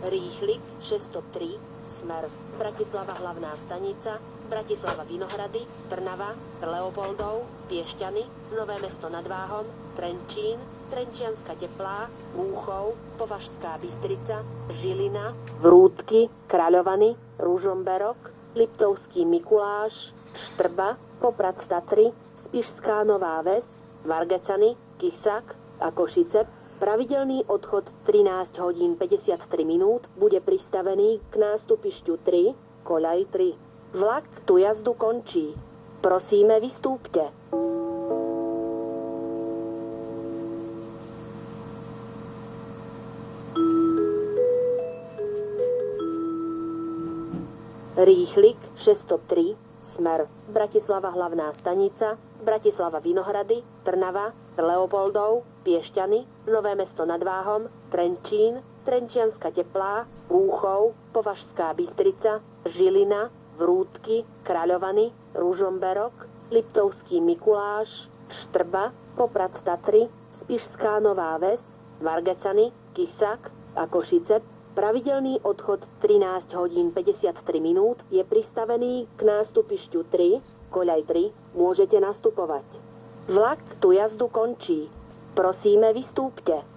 Rýchlik 603, smer Bratislava hlavná stanica, Bratislava Vinohrady, Trnava, Leopoldov, Piešťany, Nové Mesto nad Váhom, Trenčín, Trenčianska Teplá, Úchov, Považská Bystrica, Žilina, Vrútky, Kráľovany, Ružomberok, Liptovský Mikuláš, Štrba, Poprad Tatry, Spišská Nová Ves, Vargecany, Kisak a Košice. Pravidelný odchod 13 hodín 53 minút bude pristavený k nástupišťu 3, koľaj 3. Vlak tu jazdu končí. Prosíme, vystúpte. Rýchlik 603, smer Bratislava hlavná stanica, Bratislava Vinohrady, Trnava, Leopoldov, Piešťany, Nové Mesto nad Váhom, Trenčín, Trenčianska Teplá, Úchov, Považská Bystrica, Žilina, Vrútky, Kráľovany, Ružomberok, Liptovský Mikuláš, Štrba, Poprad Tatry, Spišská Nová Ves, Vargecany, Kisak a Košice. Pravidelný odchod 13 hodín 53 minút je pristavený k nástupišťu 3, koľaj 3, môžete nastupovať. Vlak tu jazdu končí. Prosíme, vystúpte.